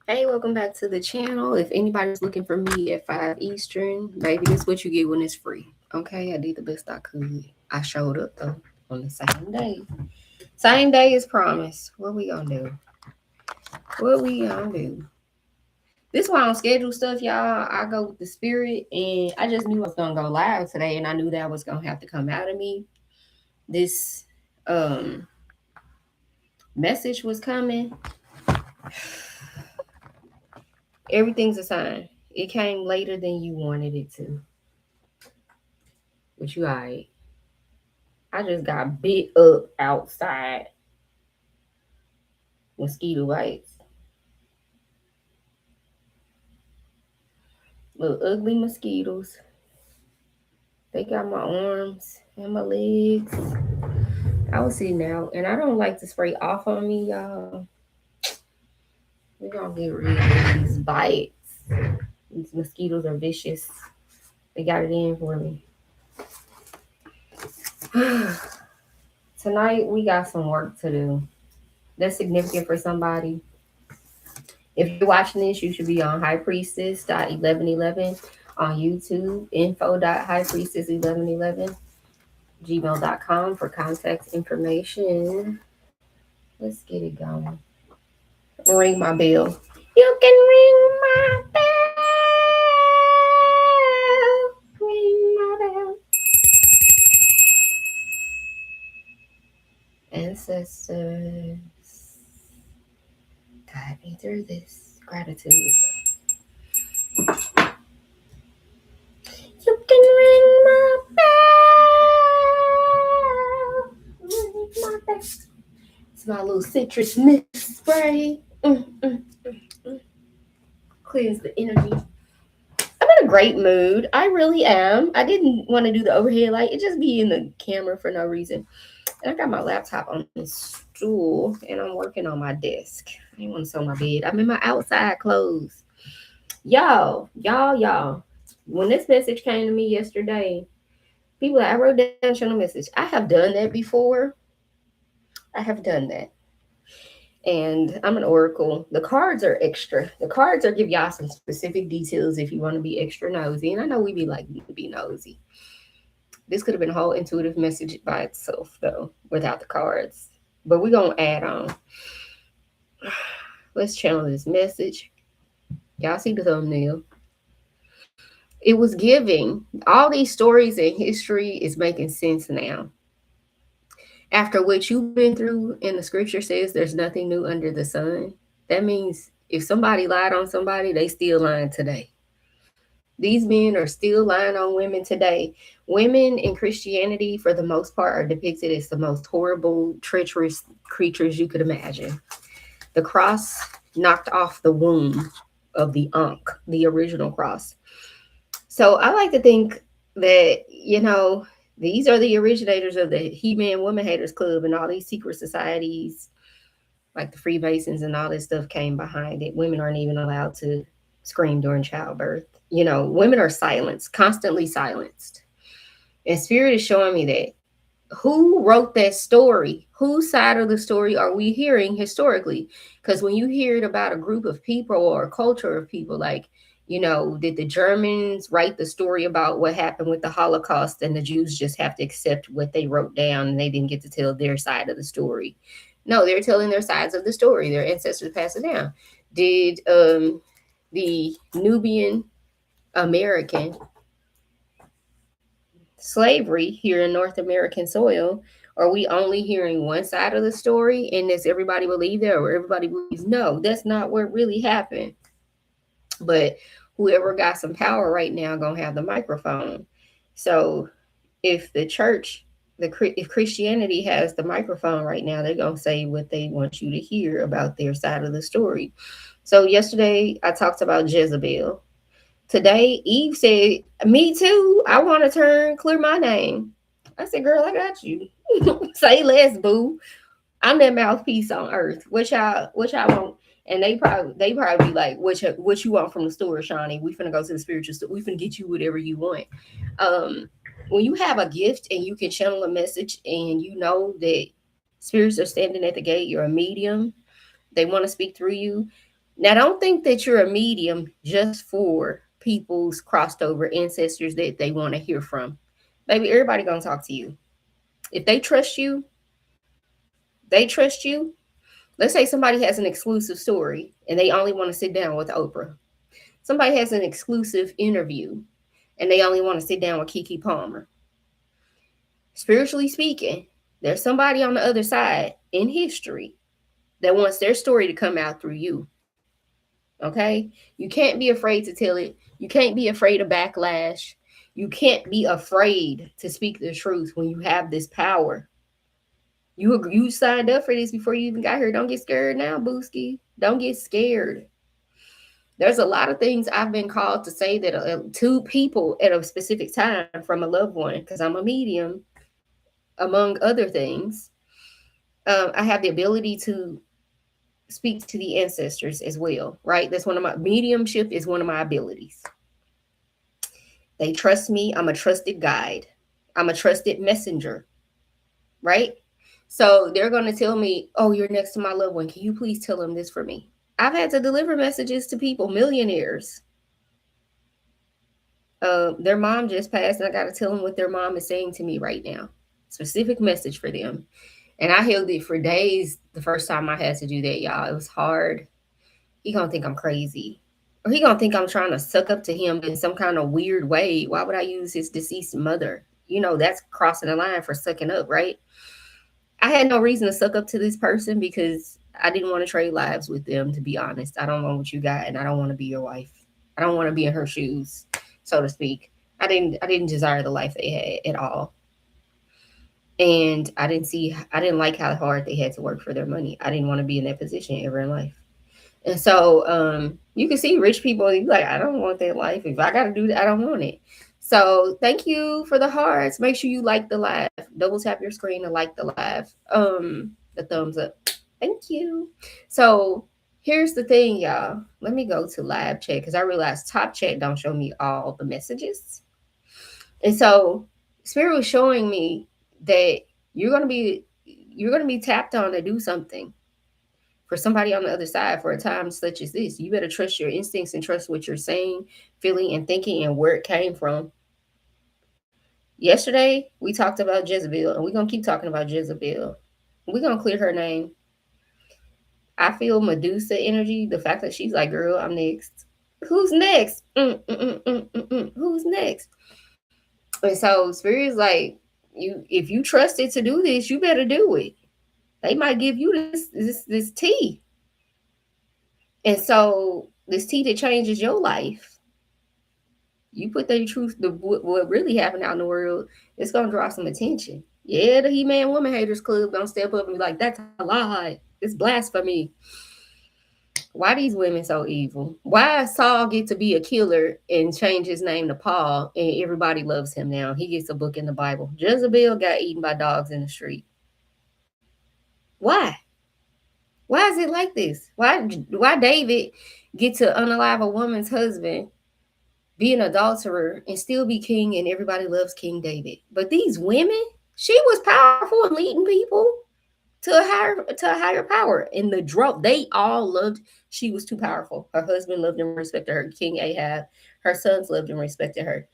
Hey, welcome back to the channel. If anybody's looking for me at 5 Eastern, baby, this is what you get when it's free. Okay, I did the best I could. I showed up though on the same day. Same day as promised. What we gonna do? What we gonna do? This why I don't schedule stuff, y'all. I go with the spirit, and I just knew I was gonna go live today, and I knew that was gonna have to come out of me. This um message was coming. Everything's a sign. It came later than you wanted it to, but you alright. I just got bit up outside. Mosquito bites. Little ugly mosquitoes. They got my arms and my legs. I was sitting out, and I don't like to spray off on me, y'all. We're gonna get rid of these bites. These mosquitoes are vicious. They got it in for me. Tonight, we got some work to do. That's significant for somebody. If you're watching this, you should be on highpriestess.1111 on YouTube, info.highpriestess1111, gmail.com for contact information. Let's get it going. Ring my bell. You can ring my bell. Ring my bell. Ancestors, guide me through this. Gratitude. You can ring my bell. Ring my bell. It's my little citrus mist spray. Clears the energy. I'm in a great mood. I really am. I didn't want to do the overhead light. It just be in the camera for no reason. And I got my laptop on this stool and I'm working on my desk. I didn't want to sew my bed. I'm in my outside clothes. Y'all. When this message came to me yesterday, people, I wrote down show no message. I have done that before. I have done that. And I'm an oracle. The cards are extra. The cards are give y'all some specific details if you want to be extra nosy. And I know we be like to be nosy. This could have been a whole intuitive message by itself, though, without the cards. But we're going to add on. Let's channel this message. Y'all see the thumbnail. It was giving. All these stories and history is making sense now. After what you've been through, and the scripture says there's nothing new under the sun, that means if somebody lied on somebody, they still lying today. These men are still lying on women today. Women in Christianity, for the most part, are depicted as the most horrible, treacherous creatures you could imagine. The cross knocked off the womb of the Ankh, the original cross. So I like to think that, these are the originators of the He-Man Woman Haters Club and all these secret societies, like the Freemasons and all this stuff came behind it. Women aren't even allowed to scream during childbirth. Women are silenced, constantly silenced. And Spirit is showing me that. Who wrote that story? Whose side of the story are we hearing historically? Because when you hear it about a group of people or a culture of people, like, did the Germans write the story about what happened with the Holocaust and the Jews just have to accept what they wrote down and they didn't get to tell their side of the story? No, they're telling their sides of the story. Their ancestors passed it down. Did the Nubian American slavery here in North American soil, are we only hearing one side of the story and does everybody believe that, or everybody believes no, that's not what really happened? But whoever got some power right now gonna have the microphone. So if the church, if Christianity has the microphone right now, they're gonna say what they want you to hear about their side of the story. So yesterday I talked about Jezebel. Today, Eve said, "Me too. I want to clear my name." I said, "Girl, I got you. Say less, boo. I'm that mouthpiece on earth. What y'all want?" And they probably be like, "What you want from the store, Shawnee? We finna go to the spiritual store. We finna get you whatever you want." When you have a gift and you can channel a message, and you know that spirits are standing at the gate, you're a medium. They want to speak through you. Now, don't think that you're a medium just for people's crossed over ancestors that they want to hear from. Baby, everybody gonna talk to you. If they trust you, they trust you. Let's say somebody has an exclusive story and they only want to sit down with Oprah. Somebody has an exclusive interview and they only want to sit down with Kiki Palmer. Spiritually speaking, there's somebody on the other side in history that wants their story to come out through you. Okay? You can't be afraid to tell it. You can't be afraid of backlash. You can't be afraid to speak the truth when you have this power. You signed up for this before you even got here. Don't get scared now, Booski. Don't get scared. There's a lot of things I've been called to say that to people at a specific time from a loved one because I'm a medium, among other things. I have the ability to speak to the ancestors as well, right? That's one of my mediumship is one of my abilities. They trust me. I'm a trusted guide. I'm a trusted messenger, right? So they're going to tell me, oh, you're next to my loved one. Can you please tell them this for me? I've had to deliver messages to people, millionaires. Their mom just passed, and I got to tell them what their mom is saying to me right now. Specific message for them. And I held it for days the first time I had to do that, y'all. It was hard. He gonna think I'm crazy. Or he gonna think I'm trying to suck up to him in some kind of weird way. Why would I use his deceased mother? You know, that's crossing the line for sucking up, right? I had no reason to suck up to this person because I didn't want to trade lives with them, to be honest. I don't want what you got, and I don't want to be your wife. I don't want to be in her shoes, so to speak. I didn't desire the life they had at all. And I didn't like how hard they had to work for their money. I didn't want to be in that position ever in life. And so you can see rich people, you like, I don't want that life. If I got to do that, I don't want it. So thank you for the hearts. Make sure you like the live. Double tap your screen to like the live. The thumbs up. Thank you. So here's the thing, y'all. Let me go to live chat because I realized top chat don't show me all the messages. And so Spirit was showing me that you're gonna be tapped on to do something for somebody on the other side for a time such as this. You better trust your instincts and trust what you're saying, feeling, and thinking and where it came from. Yesterday, we talked about Jezebel, and we're going to keep talking about Jezebel. We're going to clear her name. I feel Medusa energy, the fact that she's like, girl, I'm next. Who's next? Who's next? And so Spirit is like, if you trusted to do this, you better do it. They might give you this tea. And so this tea that changes your life, you put the truth, what really happened out in the world, it's gonna draw some attention. Yeah, the He-Man Woman Haters Club gonna step up and be like, that's a lie. It's blasphemy. Why these women so evil? Why Saul get to be a killer and change his name to Paul and everybody loves him now? He gets a book in the Bible. Jezebel got eaten by dogs in the street. Why? Why is it like this? Why David get to unalive a woman's husband, be an adulterer, and still be king, and everybody loves King David? But these women, she was powerful and leading people to a higher power. And they all loved. She was too powerful. Her husband loved and respected her. King Ahab, her sons loved and respected her.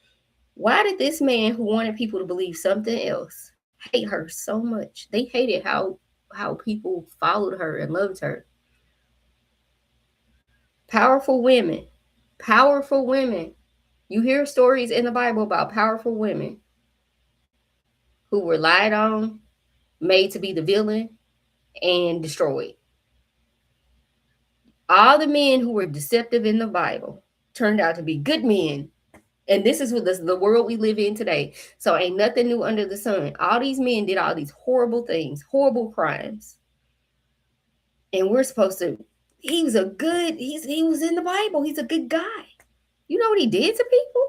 Why did this man who wanted people to believe something else hate her so much? They hated how people followed her and loved her. Powerful women. Powerful women. You hear stories in the Bible about powerful women who were lied on, made to be the villain, and destroyed. All the men who were deceptive in the Bible turned out to be good men. And this is what the world we live in today. So ain't nothing new under the sun. All these men did all these horrible things, horrible crimes. And we're supposed to, he was in the Bible. He's a good guy. You know what he did to people?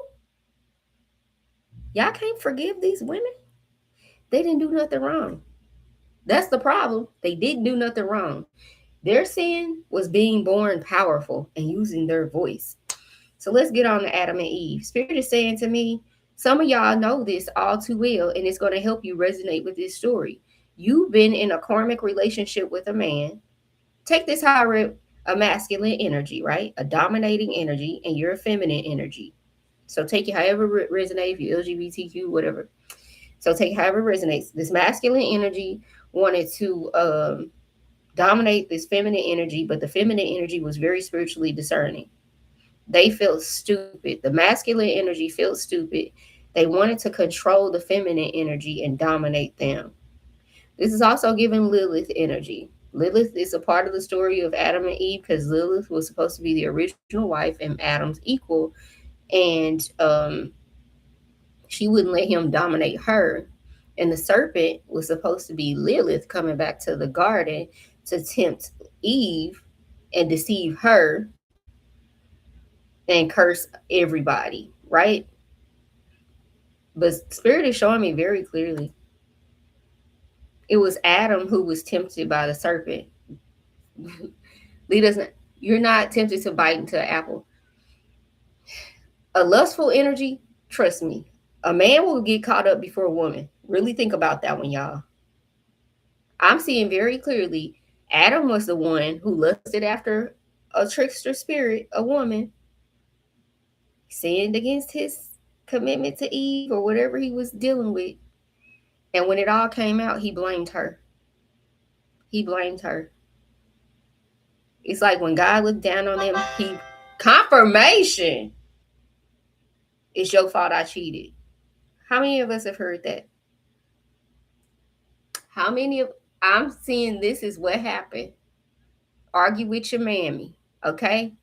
Y'all can't forgive these women. They didn't do nothing wrong. That's the problem. They didn't do nothing wrong. Their sin was being born powerful and using their voice. So let's get on to Adam and Eve. Spirit is saying to me, some of y'all know this all too well, and it's going to help you resonate with this story. You've been in a karmic relationship with a man. Take this a masculine energy, right? A dominating energy, and you're a feminine energy. So take it however resonate, if you're LGBTQ, whatever. So take it however resonates. This masculine energy wanted to dominate this feminine energy, but the feminine energy was very spiritually discerning. They felt stupid. The masculine energy felt stupid. They wanted to control the feminine energy and dominate them. This is also giving Lilith energy. Lilith is a part of the story of Adam and Eve because Lilith was supposed to be the original wife and Adam's equal, and she wouldn't let him dominate her. And the serpent was supposed to be Lilith coming back to the garden to tempt Eve and deceive her and curse everybody, right? But Spirit is showing me very clearly it was Adam who was tempted by the serpent. Lee doesn't. You're not tempted to bite into an apple. A lustful energy, trust me, a man will get caught up before a woman. Really think about that one, y'all. I'm seeing very clearly Adam was the one who lusted after a trickster spirit, a woman, sinned against his commitment to Eve or whatever he was dealing with. And when it all came out, he blamed her. He blamed her. It's like when God looked down on them, he confirmation. It's your fault I cheated. How many of us have heard that? How many of I'm seeing this is what happened. Argue with your mammy, okay?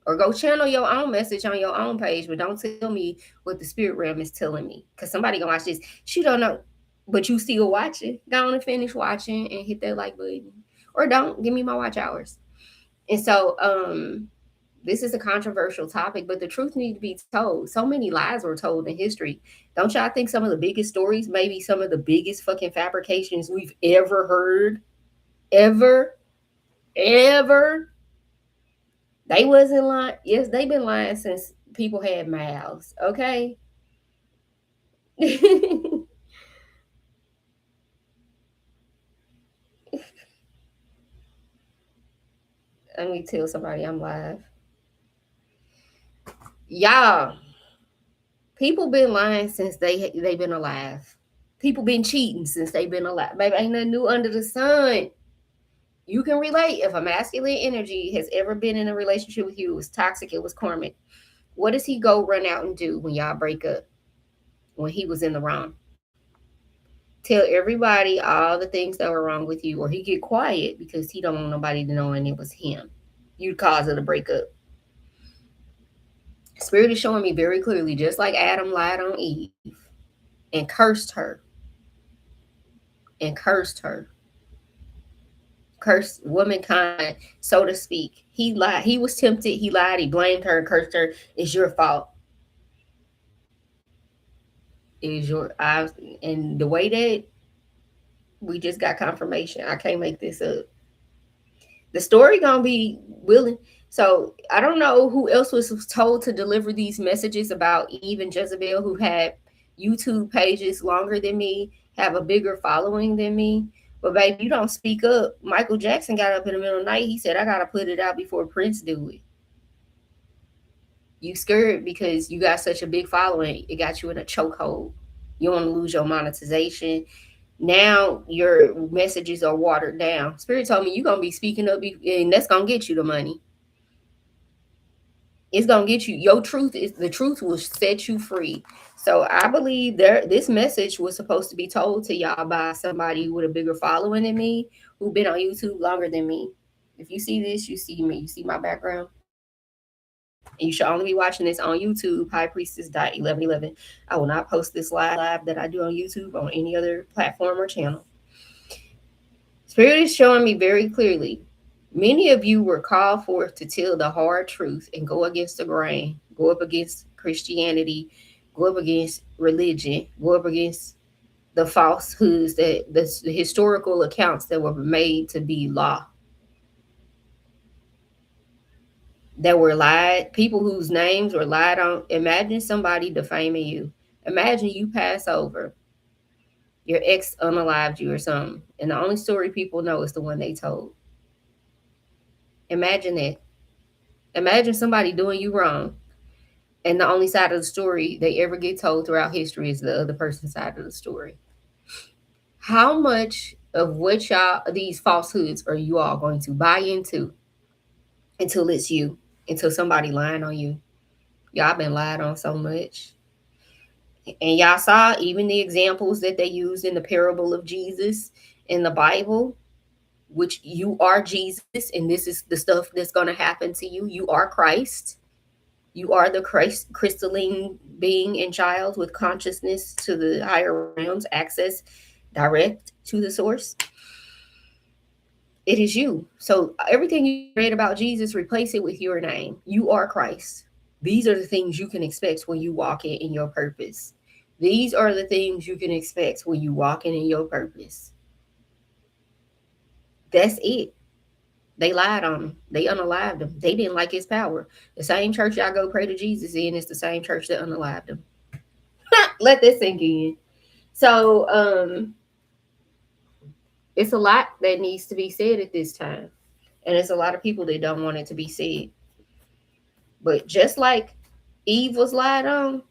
Or go channel your own message on your own page, but don't tell me what the spirit realm is telling me. Because somebody gonna watch this. She don't know, but you still watching. Go on and finish watching and hit that like button. Or don't. Give me my watch hours. And so this is a controversial topic, but the truth needs to be told. So many lies were told in history. Don't y'all think some of the biggest stories, maybe some of the biggest fucking fabrications we've ever heard, ever, they wasn't lying. Yes, they've been lying since people had mouths, okay? Let me tell somebody I'm live. Y'all, people been lying since they been alive. People been cheating since they been alive. Baby, ain't nothing new under the sun. You can relate. If a masculine energy has ever been in a relationship with you, it was toxic, it was karmic. What does he go run out and do when y'all break up? When he was in the wrong? Tell everybody all the things that were wrong with you, or he get quiet because he don't want nobody to know and it was him. You cause of the breakup. Spirit is showing me very clearly, just like Adam lied on Eve and cursed her. And cursed her. Cursed womankind, so to speak. He lied. He was tempted. He lied. He blamed her, cursed her. It's your fault. It is your eyes. And the way that we just got confirmation, I can't make this up. The story gonna be willing. So I don't know who else was told to deliver these messages about Eve and Jezebel, who had YouTube pages longer than me, have a bigger following than me. But baby, you don't speak up. Michael Jackson got up in the middle of the night. He said, I gotta put it out before Prince do it. You scared because you got such a big following. It got you in a chokehold. You want to lose your monetization. Now your messages are watered down. Spirit told me you're gonna be speaking up, and that's gonna get you the money. It's gonna get you your truth. Is the truth will set you free. So I believe this message was supposed to be told to y'all by somebody with a bigger following than me, who've been on YouTube longer than me. If you see this, you see me. You see my background. And you should only be watching this on YouTube, High Priestess 1111. I will not post this live that I do on YouTube on any other platform or channel. Spirit is showing me very clearly. Many of you were called forth to tell the hard truth and go against the grain, go up against Christianity, go up against religion, go up against the falsehoods, the historical accounts that were made to be law. That were lied, people whose names were lied on. Imagine somebody defaming you. Imagine you pass over, your ex unalived you or something, and the only story people know is the one they told. Imagine that. Imagine somebody doing you wrong, and the only side of the story they ever get told throughout history is the other person's side of the story. How much of what y'all these falsehoods are you all going to buy into until it's you, until somebody lying on you? Y'all been lied on so much. And y'all saw even the examples that they used in the parable of Jesus in the Bible, which you are Jesus, and this is the stuff that's going to happen to you. You are Christ. You are the Christ, crystalline being and child with consciousness to the higher realms, access direct to the source. It is you. So everything you read about Jesus, replace it with your name. You are Christ. These are the things you can expect when you walk in your purpose. These are the things you can expect when you walk in your purpose. That's it. They lied on him. They unalived him. They didn't like his power. The same church y'all go pray to Jesus in is the same church that unalived him. Let this sink in. So, it's a lot that needs to be said at this time. And it's a lot of people that don't want it to be said. But just like Eve was lied on,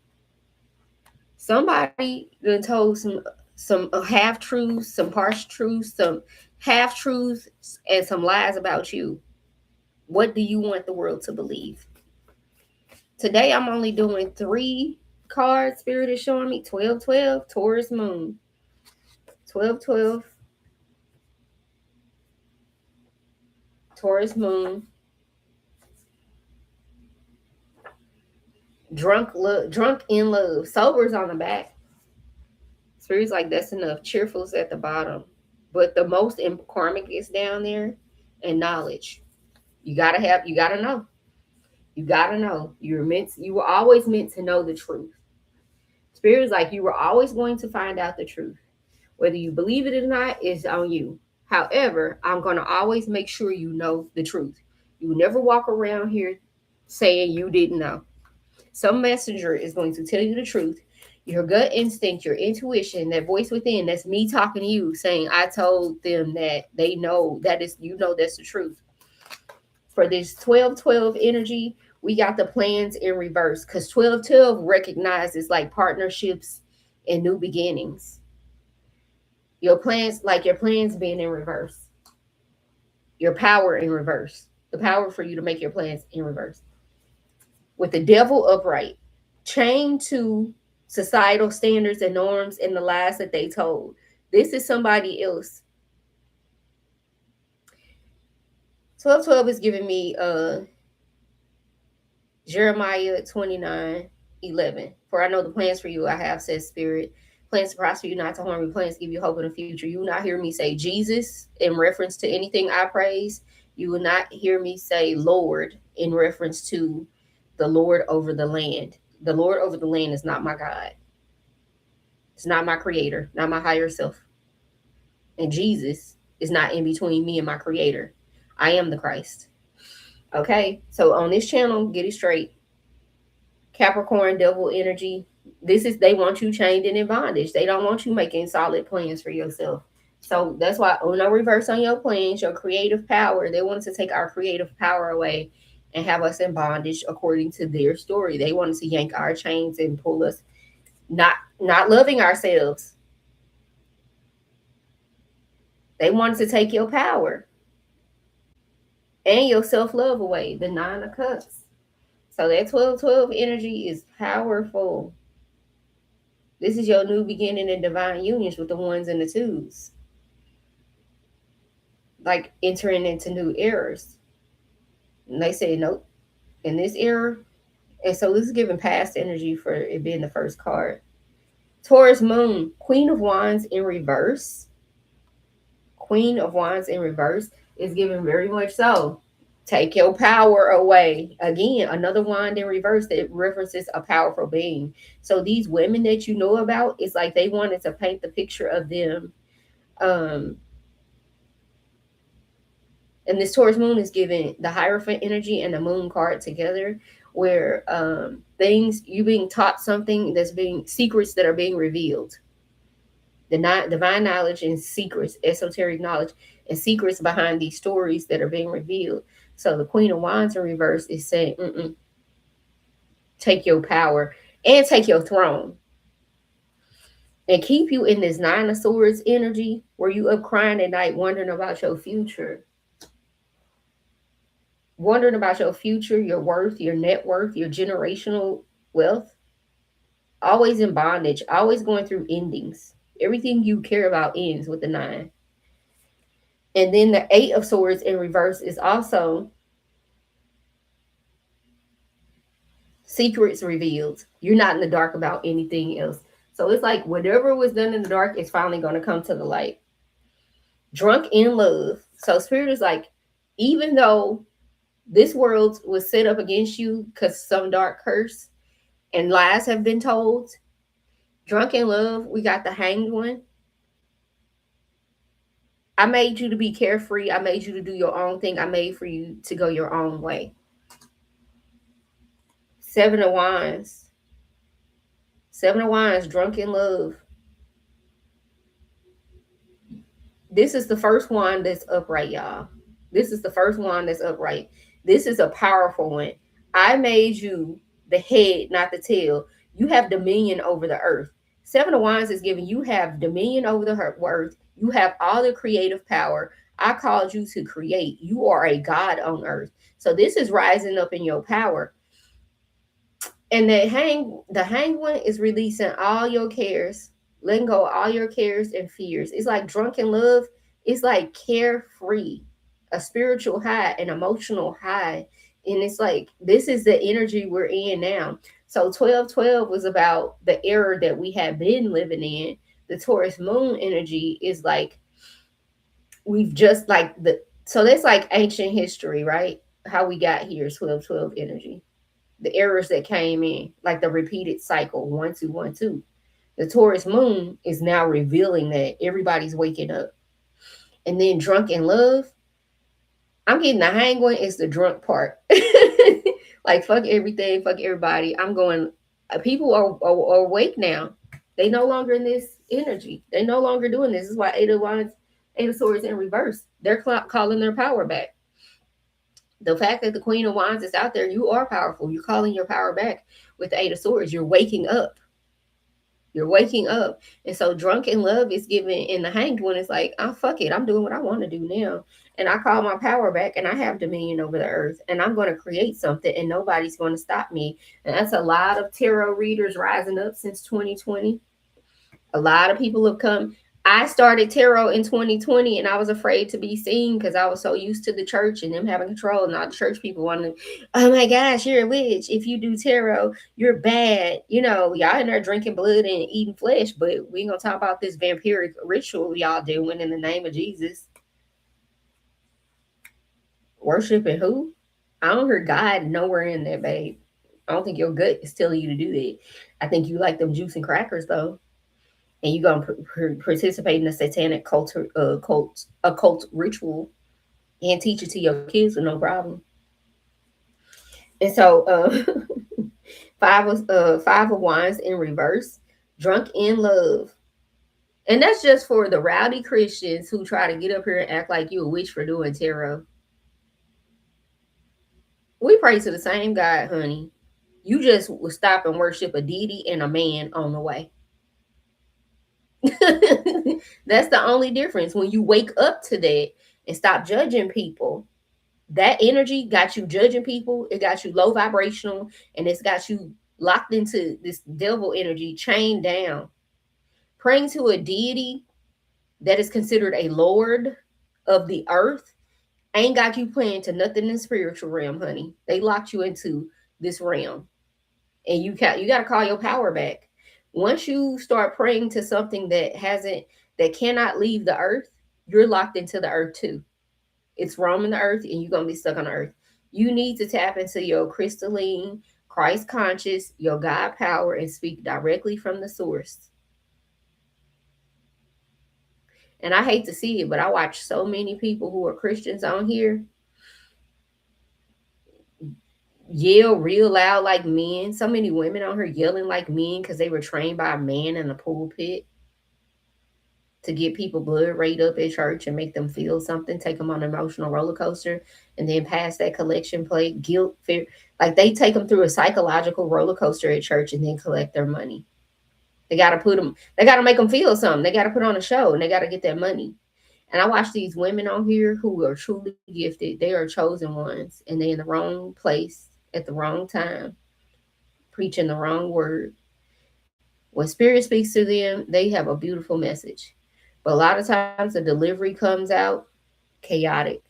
somebody then told some half truths, some partial truths, some half truths, and some lies about you. What do you want the world to believe? Today I'm only doing 3 cards. Spirit is showing me 12-12 Taurus moon. 12-12 Taurus moon. Drunk in love. Sober's on the back. Spirit's like that's enough. Cheerful's at the bottom. But the most karmic is down there, and knowledge. You gotta know. You gotta know. You were always meant to know the truth. Spirit is like you were always going to find out the truth. Whether you believe it or not is on you. However, I'm gonna always make sure you know the truth. You never walk around here saying you didn't know. Some messenger is going to tell you the truth. Your gut instinct, your intuition, that voice within, that's me talking to you saying, I told them that they know that is, that's the truth. For this 12-12 energy, we got the plans in reverse because 12-12 recognizes like partnerships and new beginnings. Your plans being in reverse. Your power in reverse. The power for you to make your plans in reverse. With the devil upright, chained to societal standards and norms and the lies that they told. This is somebody else. 12-12 is giving me Jeremiah 29:11. For I know the plans for you I have, says Spirit. Plans to prosper you, not to harm you. Plans to give you hope in the future. You will not hear me say Jesus in reference to anything I praise. You will not hear me say Lord in reference to the Lord over the land. The Lord over the land is not my God. It's not my creator, not my higher self. And Jesus is not in between me and my creator. I am the Christ. Okay, so on this channel, get it straight. Capricorn, devil energy. They want you chained and in bondage. They don't want you making solid plans for yourself. So that's why Uno reverse on your plans, your creative power. They wanted to take our creative power away and have us in bondage according to their story. They wanted to yank our chains and pull us, not loving ourselves. They wanted to take your power and your self-love away, the 9 of Cups. So that 12-12 energy is powerful. This is your new beginning in divine unions with the 1s and the 2s. Like entering into new eras. And they say, nope, in this era. And so this is giving past energy for it being the first card. Taurus moon, Queen of Wands in reverse. Queen of Wands in reverse is giving very much so. Take your power away. Again, another wand in reverse that references a powerful being. So these women that you know about, it's like they wanted to paint the picture of them. And this Taurus moon is giving the Hierophant energy and the moon card together, where things, you being taught something that's being, secrets that are being revealed. The divine knowledge and secrets, esoteric knowledge and secrets behind these stories that are being revealed. So the Queen of Wands in reverse is saying, take your power and take your throne and keep you in this Nine of Swords energy where you up crying at night wondering about your future. Wondering about your future, your worth, your net worth, your generational wealth. Always in bondage, always going through endings. Everything you care about ends with the nine. And then the Eight of Swords in reverse is also secrets revealed. You're not in the dark about anything else. So it's like whatever was done in the dark is finally going to come to the light. Drunk in love. So Spirit is like, even though this world was set up against you because some dark curse and lies have been told, drunk in love, we got the Hanged One. I made you to be carefree. I made you to do your own thing. I made for you to go your own way. Seven of Wands. Seven of Wands, drunk in love. This is the first one that's upright, y'all. This is the first one that's upright. This is a powerful one. I made you the head, not the tail. You have dominion over the earth. Seven of Wands is giving you have dominion over the earth. You have all the creative power. I called you to create. You are a God on earth. So this is rising up in your power. And the hang one is releasing all your cares, letting go of all your cares and fears. It's like drunken love. It's like carefree, a spiritual high, an emotional high. And it's like, this is the energy we're in now. So 1212 was about the era that we have been living in. The Taurus moon energy is like, we've just like so that's like ancient history, right? How we got here is 1212 energy, the errors that came in, like the repeated cycle, 1 2 1 2. The Taurus moon is now revealing that everybody's waking up. And then drunk in love, I'm getting the hang one is the drunk part. Like fuck everything, fuck everybody. I'm going. People are awake now. They no longer in this energy. They no longer doing this. This is why Eight of Wands, Eight of Swords in reverse. They're calling their power back. The fact that the Queen of Wands is out there, you are powerful. You're calling your power back with the Eight of Swords. You're waking up. You're waking up. And so drunk in love is given, and the hanged one is like, oh, fuck it. I'm doing what I want to do now. And I call my power back, and I have dominion over the earth. And I'm going to create something, and nobody's going to stop me. And that's a lot of tarot readers rising up since 2020. A lot of people have come. I started tarot in 2020 and I was afraid to be seen because I was so used to the church and them having control, and all the church people wanted to, oh my gosh, you're a witch. If you do tarot, you're bad. You know, y'all in there drinking blood and eating flesh, but we ain't gonna talk about this vampiric ritual y'all doing in the name of Jesus. Worshiping who? I don't hear God nowhere in there, babe. I don't think your gut is telling you to do that. I think you like them juice and crackers though, and you're gonna participate in a satanic occult ritual and teach it to your kids with no problem. And so, five of wands in reverse, drunk in love, and that's just for the rowdy Christians who try to get up here and act like you a witch for doing tarot. We pray to the same God, honey. You just will stop and worship a deity and a man on the way. That's the only difference. When you wake up to that and stop judging people, that energy got you judging people. It got you low vibrational, and it's got you locked into this devil energy, chained down. Praying to a deity that is considered a lord of the earth ain't got you playing to nothing in the spiritual realm, honey. They locked you into this realm, and you got to call your power back. Once you start praying to something that cannot leave the earth, you're locked into the earth too. It's roaming the earth, and you're gonna be stuck on the earth. You need to tap into your crystalline, Christ conscious, your God power, and speak directly from the source. And I hate to see it, but I watch so many people who are Christians on here yell real loud like men. So many women on here yelling like men because they were trained by a man in the pulpit. to get people blood rate up at church and make them feel something, take them on an emotional roller coaster, and then pass that collection plate, guilt, fear. Like they take them through a psychological roller coaster at church and then collect their money. They got to put them, they got to make them feel something. They got to put on a show and they got to get that money. And I watch these women on here who are truly gifted. They are chosen ones and they in the wrong place at the wrong time, preaching the wrong word. When spirit speaks to them, they have a beautiful message. But a lot of times the delivery comes out chaotic.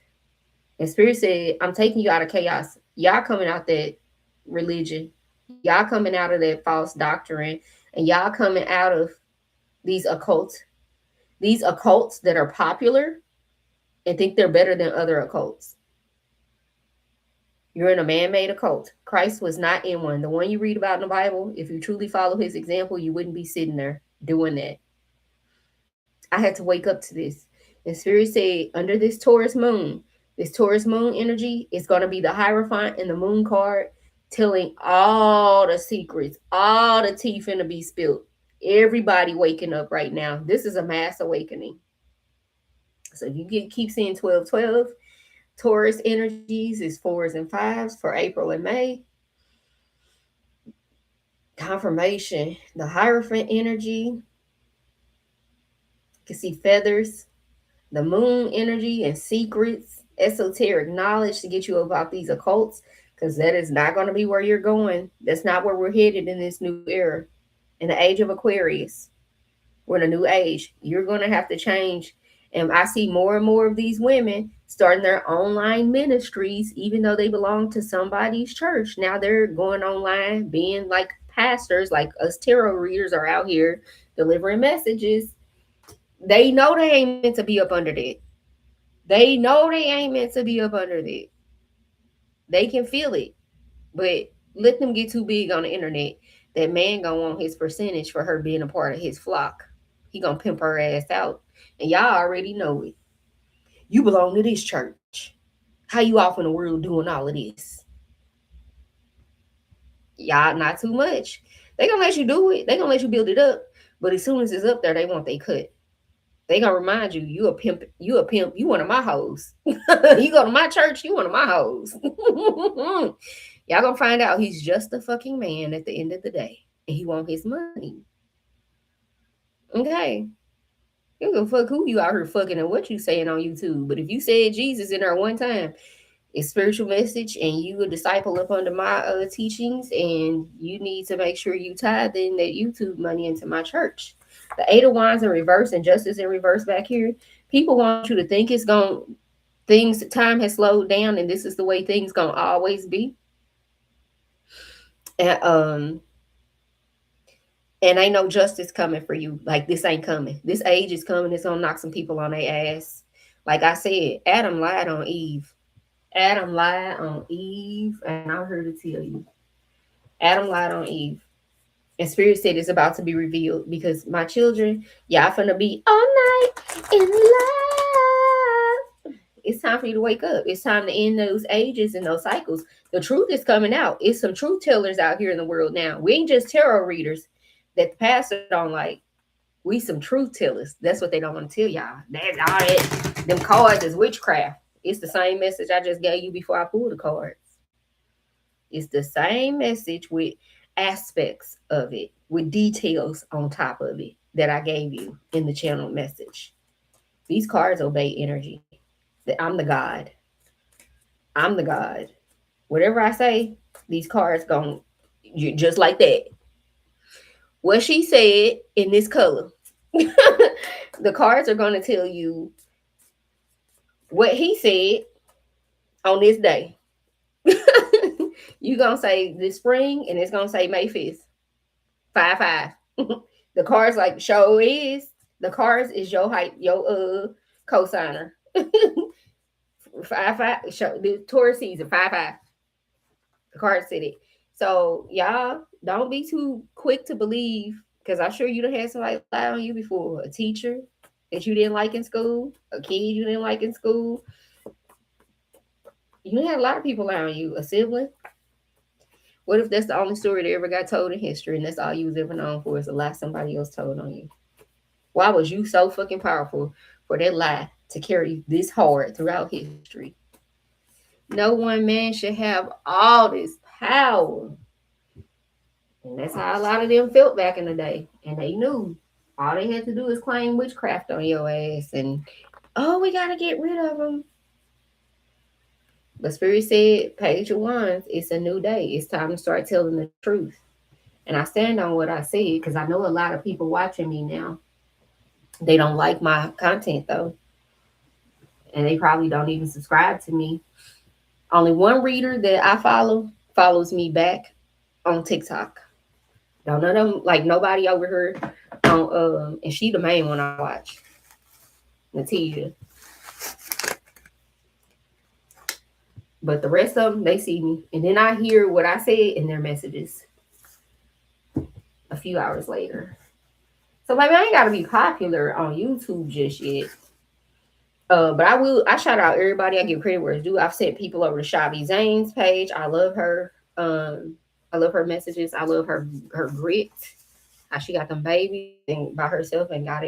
And spirit said, I'm taking you out of chaos. Y'all coming out that religion. Y'all coming out of that false doctrine. And y'all coming out of these occults. These occults that are popular and think they're better than other occults. You're in a man made occult. Christ was not in one. The one you read about in the Bible, if you truly follow his example, you wouldn't be sitting there doing that. I had to wake up to this. And Spirit said, under this Taurus moon energy is going to be the Hierophant and the moon card telling all the secrets, all the tea finna be spilled. Everybody waking up right now. This is a mass awakening. So if you keep seeing 1212, Taurus energies is 4s and 5s for April and May. Confirmation, the Hierophant energy. You can see feathers, the moon energy and secrets, esoteric knowledge to get you about these occults, because that is not going to be where you're going. That's not where we're headed in this new era. In the age of Aquarius, we're in a new age. You're going to have to change. And I see more and more of these women starting their online ministries, even though they belong to somebody's church. Now they're going online, being like pastors, like us tarot readers are out here delivering messages. They know they ain't meant to be up under that. They know they ain't meant to be up under that. They can feel it, but let them get too big on the internet. That man gonna want his percentage for her being a part of his flock. He gonna pimp her ass out, and y'all already know it. You belong to this church. How you off in the world doing all of this? Y'all not too much. They gonna let you do it. They gonna let you build it up. But as soon as it's up there, they want they cut. They gonna remind you, you a pimp, you a pimp, you one of my hoes. You go to my church, you one of my hoes. Y'all gonna find out he's just a fucking man at the end of the day. And he want his money. Okay. You can fuck who you out here fucking and what you saying on YouTube. But if you said Jesus in there one time, it's spiritual message and you a disciple up under my teachings and you need to make sure you tithe in that YouTube money into my church. The 8 of Wands in reverse and Justice in reverse back here. People want you to think it's going things time has slowed down and this is the way things gonna always be. And ain't no justice coming for you. Like this ain't coming. This age is coming. It's gonna knock some people on their ass. Like I said, Adam lied on Eve. Adam lied on Eve, and I'm here to tell you. Adam lied on Eve. And Spirit said it's about to be revealed because my children, y'all finna be all night in love. It's time for you to wake up. It's time to end those ages and those cycles. The truth is coming out. It's some truth tellers out here in the world now. We ain't just tarot readers that the pastor don't like. We some truth tellers. That's what they don't want to tell y'all. That's all that. Them cards is witchcraft. It's the same message I just gave you before I pulled the cards. It's the same message with aspects of it, with details on top of it that I gave you in the channel message. These cards obey energy. I'm the God. I'm the God. Whatever I say, these cards going just like that. What she said in this color. The cards are going to tell you what he said on this day. You going to say this spring and it's going to say May 5th. 5-5. The cards like show is. The cards is your height, your cosigner. 5-5. Show the Taurus season 5-5. The cards said it. So y'all don't be too quick to believe, because I'm sure you done had somebody lie on you before. A teacher that you didn't like in school, a kid you didn't like in school. You had a lot of people lie on you. A sibling. What if that's the only story that ever got told in history, and that's all you was ever known for is a lie somebody else told on you? Why was you so fucking powerful for that lie to carry this hard throughout history? No one man should have all this power. And that's how a lot of them felt back in the day. And they knew all they had to do is claim witchcraft on your ass. And, oh, we got to get rid of them. But Spirit said, Page of Wands, it's a new day. It's time to start telling the truth. And I stand on what I said because I know a lot of people watching me now. They don't like my content though. And they probably don't even subscribe to me. Only one reader that I follow follows me back on TikTok. Don't know them like nobody over here on and she the main one I watch. Natisha. But the rest of them, they see me. And then I hear what I said in their messages a few hours later. So maybe I ain't gotta be popular on YouTube just yet. But I shout out everybody. I give credit where it's due. I've sent people over to Shavi Zane's page. I love her. I love her messages. I love her grit. How she got them babies and by herself and got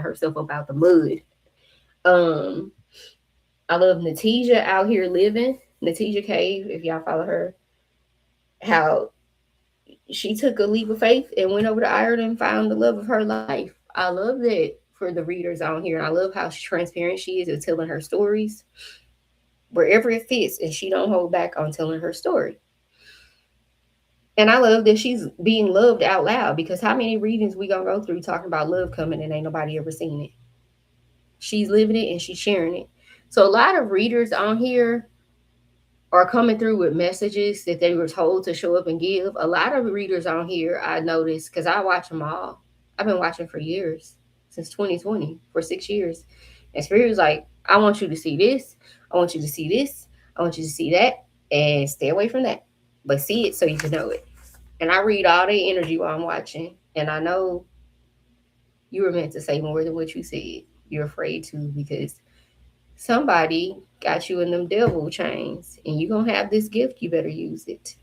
herself up out the mud. I love Natija out here living. Natija Cave, if y'all follow her, how she took a leap of faith and went over to Ireland and found the love of her life. I love that for the readers on here. I love how transparent she is at telling her stories wherever it fits, and she don't hold back on telling her story. And I love that she's being loved out loud because how many readings we gonna go through talking about love coming and ain't nobody ever seen it? She's living it and she's sharing it. So a lot of readers on here are coming through with messages that they were told to show up and give. A lot of readers on here, I noticed, because I watch them all. I've been watching for years, since 2020, for 6 years. And Spirit was like, I want you to see this. I want you to see this. I want you to see that. And stay away from that. But see it so you can know it. And I read all their energy while I'm watching. And I know you were meant to say more than what you said. You're afraid to because somebody got you in them devil chains and you're gonna have this gift, you better use it.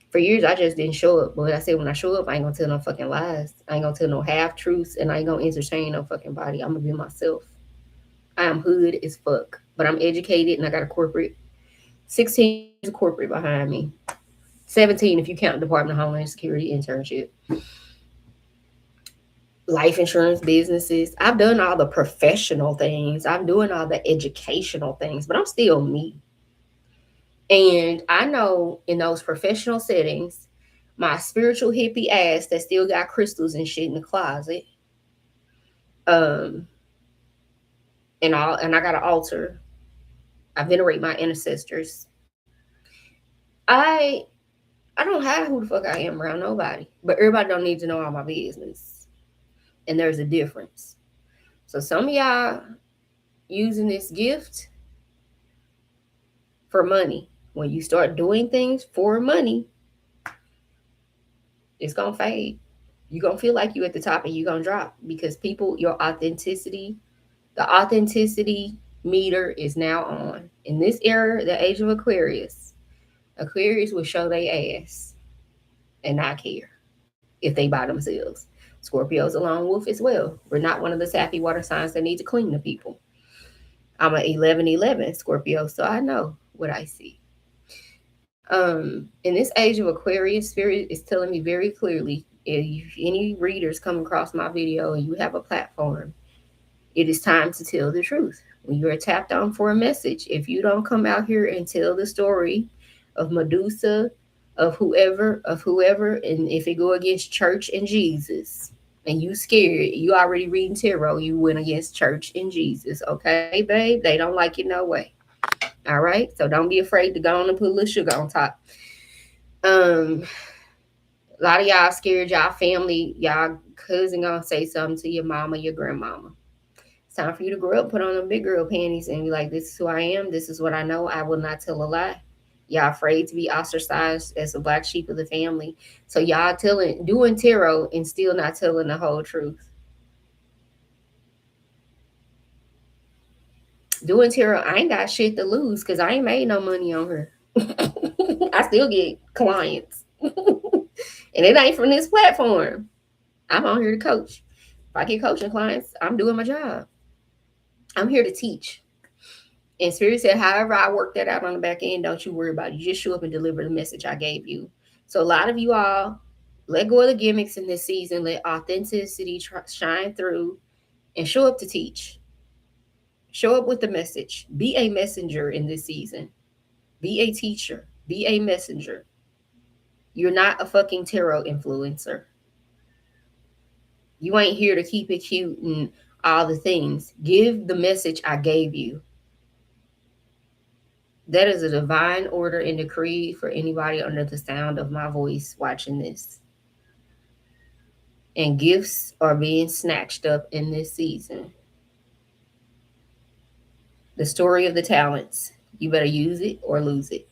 For years I just didn't show up, but I said when I show up I ain't gonna tell no fucking lies, I ain't gonna tell no half truths, and I ain't gonna entertain no fucking body. I'm gonna be myself. I am hood as fuck, but I'm educated and I got a corporate 16 years of corporate behind me, 17 if you count Department of Homeland Security internship, life insurance businesses. I've done all the professional things. I'm doing all the educational things, but I'm still me. And I know in those professional settings, my spiritual hippie ass that still got crystals and shit in the closet, um, and I got an altar. I venerate my ancestors. I I don't hide who the fuck I am around nobody, but everybody don't need to know all my business. And there's a difference. So some of y'all using this gift for money. When you start doing things for money, it's gonna fade. You're gonna feel like you at the top and you're gonna drop because people, your authenticity, the authenticity meter is now on. In this era, the age of Aquarius, Aquarius will show their ass and not care if they by themselves. Scorpio's a lone wolf as well. We're not one of the sappy water signs that need to clean the people. I'm an 11-11 Scorpio, so I know what I see. In this age of Aquarius, Spirit is telling me very clearly, if any readers come across my video and you have a platform, it is time to tell the truth. When you are tapped on for a message, if you don't come out here and tell the story of Medusa, of whoever, and if it go against church and Jesus, and you scared, you already reading tarot, you went against church and Jesus, okay, babe? They don't like it no way. All right, so don't be afraid to go on and put a little sugar on top. A lot of y'all scared y'all family, y'all cousin gonna say something to your mama, your grandmama. It's time for you to grow up, put on them big girl panties, and be like, this is who I am, this is what I know, I will not tell a lie. Y'all afraid to be ostracized as a black sheep of the family. So y'all doing tarot and still not telling the whole truth. Doing tarot, I ain't got shit to lose because I ain't made no money on her. I still get clients. And it ain't from this platform. I'm on here to coach. If I get coaching clients, I'm doing my job. I'm here to teach. And Spirit said, however I work that out on the back end, don't you worry about it. You just show up and deliver the message I gave you. So a lot of you all, let go of the gimmicks in this season. Let authenticity shine through and show up to teach. Show up with the message. Be a messenger in this season. Be a teacher. Be a messenger. You're not a fucking tarot influencer. You ain't here to keep it cute and all the things. Give the message I gave you. That is a divine order and decree for anybody under the sound of my voice watching this. And gifts are being snatched up in this season. The story of the talents. You better use it or lose it.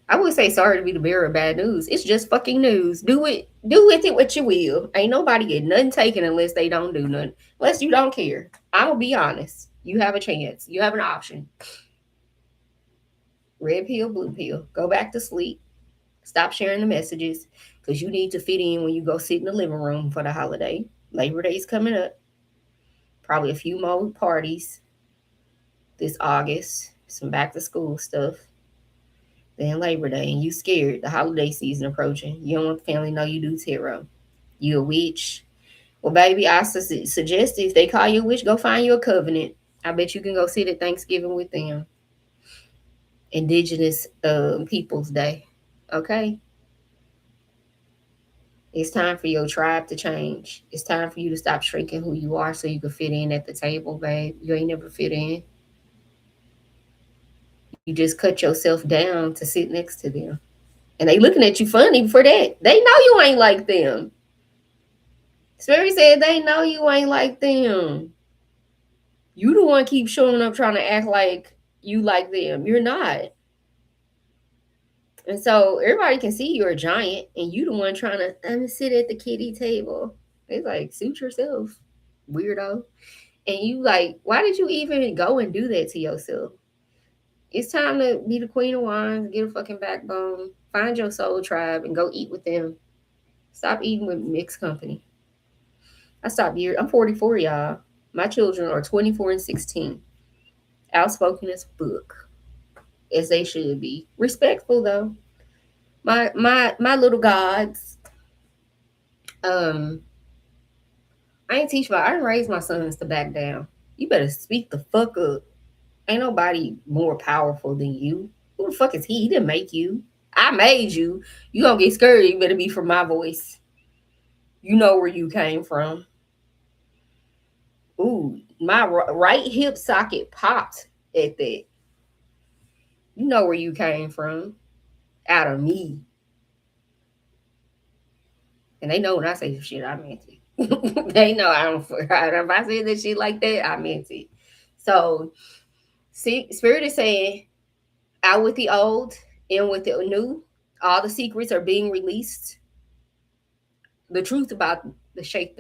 I would say sorry to be the bearer of bad news. It's just fucking news. Do with it what you will. Ain't nobody get nothing taken unless they don't do nothing. Unless you don't care. I'm gonna be honest. You have a chance. You have an option. Red pill, blue pill. Go back to sleep. Stop sharing the messages because you need to fit in when you go sit in the living room for the holiday. Labor Day is coming up. Probably a few more parties this August. Some back to school stuff. Then Labor Day, and you scared. The holiday season approaching. You don't want the family to know you do tarot. You a witch. Well, baby, I suggest if they call you a witch, go find you a covenant. I bet you can go sit at Thanksgiving with them. Indigenous Peoples Day. Okay? It's time for your tribe to change. It's time for you to stop shrinking who you are so you can fit in at the table, babe. You ain't never fit in. You just cut yourself down to sit next to them. And they looking at you funny for that. They know you ain't like them. Spirit said they know you ain't like them. You the one keep showing up trying to act like you like them. You're not. And so everybody can see you're a giant and you the one trying to, I'm gonna sit at the kitty table. It's like, suit yourself, weirdo. And you like, why did you even go and do that to yourself? It's time to be the queen of wands, get a fucking backbone, find your soul tribe and go eat with them. Stop eating with mixed company. I stopped years. I'm 44, y'all. My children are 24 and 16. Outspoken as fuck, as they should be. Respectful though. My little gods. Um, I ain't teach I didn't raise my sons to back down. You better speak the fuck up. Ain't nobody more powerful than you. Who the fuck is he? He didn't make you. I made you. You gonna get scared. You better be from my voice. You know where you came from. Ooh, my right hip socket popped at that. You know where you came from. Out of me. And they know when I say shit, I meant it. They know I don't. If I say that shit like that, I meant it. So, see, Spirit is saying, out with the old, in with the new. All the secrets are being released. The truth about the shape,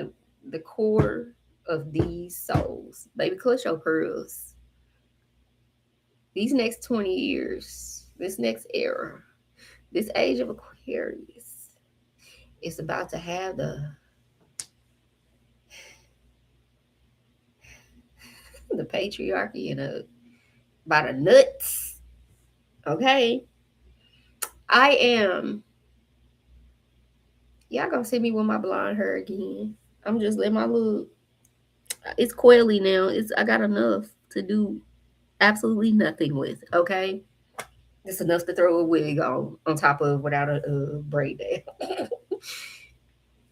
the core of these souls. Baby, clutch your pearls. These next 20 years, this next era, this age of Aquarius, is about to have the patriarchy and by the nuts. Okay? I am. Y'all gonna see me with my blonde hair again. I'm just letting my look. It's coily now. I got enough to do absolutely nothing with. Okay? It's enough to throw a wig on top of without a braid there.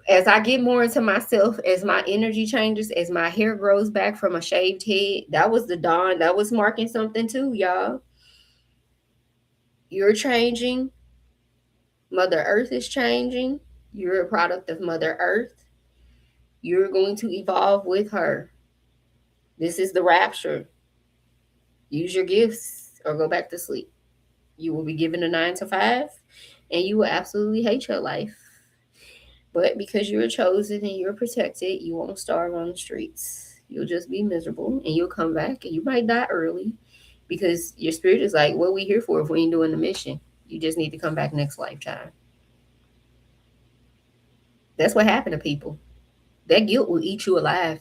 As I get more into myself, as my energy changes, as my hair grows back from a shaved head, that was the dawn. That was marking something too, y'all. You're changing. Mother Earth is changing. You're a product of Mother Earth. You're going to evolve with her. This is the rapture. Use your gifts or go back to sleep. You will be given a 9 to 5 and you will absolutely hate your life. But because you're chosen and you're protected, you won't starve on the streets. You'll just be miserable and you'll come back and you might die early because your spirit is like, what are we here for if we ain't doing the mission? You just need to come back next lifetime. That's what happened to people. That guilt will eat you alive.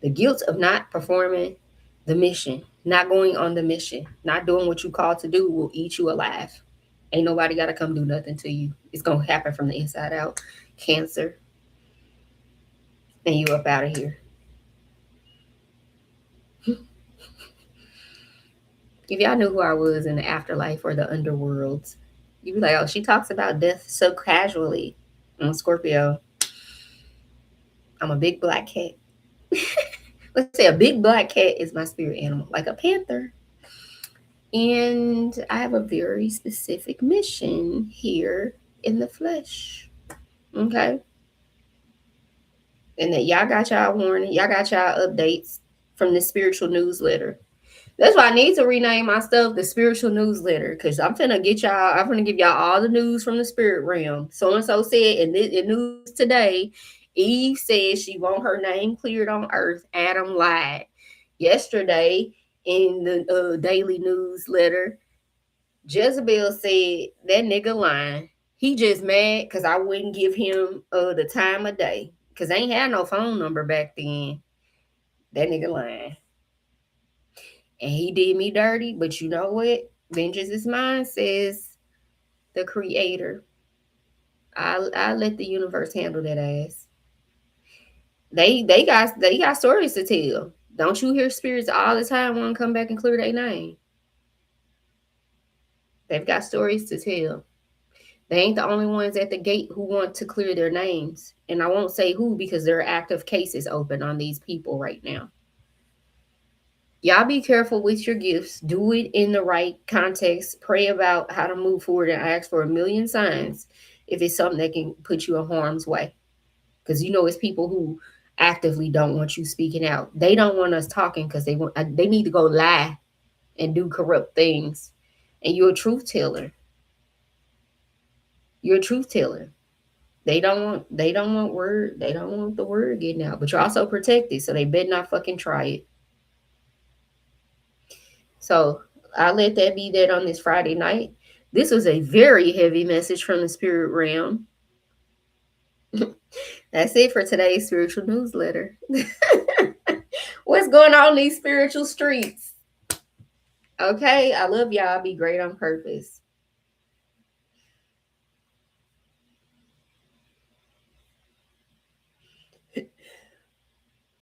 The guilt of not performing the mission, not going on the mission, not doing what you called to do will eat you alive. Ain't nobody got to come do nothing to you. It's going to happen from the inside out. Cancer, and you up out of here. If y'all knew who I was in the afterlife or the underworlds, you'd be like, oh, she talks about death so casually. I'm Scorpio. I'm a big black cat. Let's say a big black cat is my spirit animal, like a panther. And I have a very specific mission here in the flesh. Okay. And that y'all got y'all warning, y'all got y'all updates from the spiritual newsletter. That's why I need to rename my stuff the spiritual newsletter, because I'm finna give y'all all the news from the spirit realm. So and so said in news today, Eve said she want her name cleared on earth. Adam lied. Yesterday in the daily newsletter, Jezebel said that nigga lying. He just mad because I wouldn't give him the time of day. Because they ain't had no phone number back then. That nigga lying. And he did me dirty, but you know what? Vengeance is mine, says the creator. I let the universe handle that ass. They got stories to tell. Don't you hear spirits all the time want to come back and clear their name? They've got stories to tell. They ain't the only ones at the gate who want to clear their names. And I won't say who because there are active cases open on these people right now. Y'all be careful with your gifts. Do it in the right context. Pray about how to move forward and ask for a million signs if it's something that can put you in harm's way. Because you know it's people who actively don't want you speaking out. They don't want us talking because they need to go lie and do corrupt things. And you're a truth teller. You're a truth teller. They don't want word. They don't want the word getting out. But you're also protected, so they better not fucking try it. So I'll let that be that on this Friday night. This was a very heavy message from the spirit realm. That's it for today's spiritual newsletter. What's going on in these spiritual streets? Okay, I love y'all. Be great on purpose.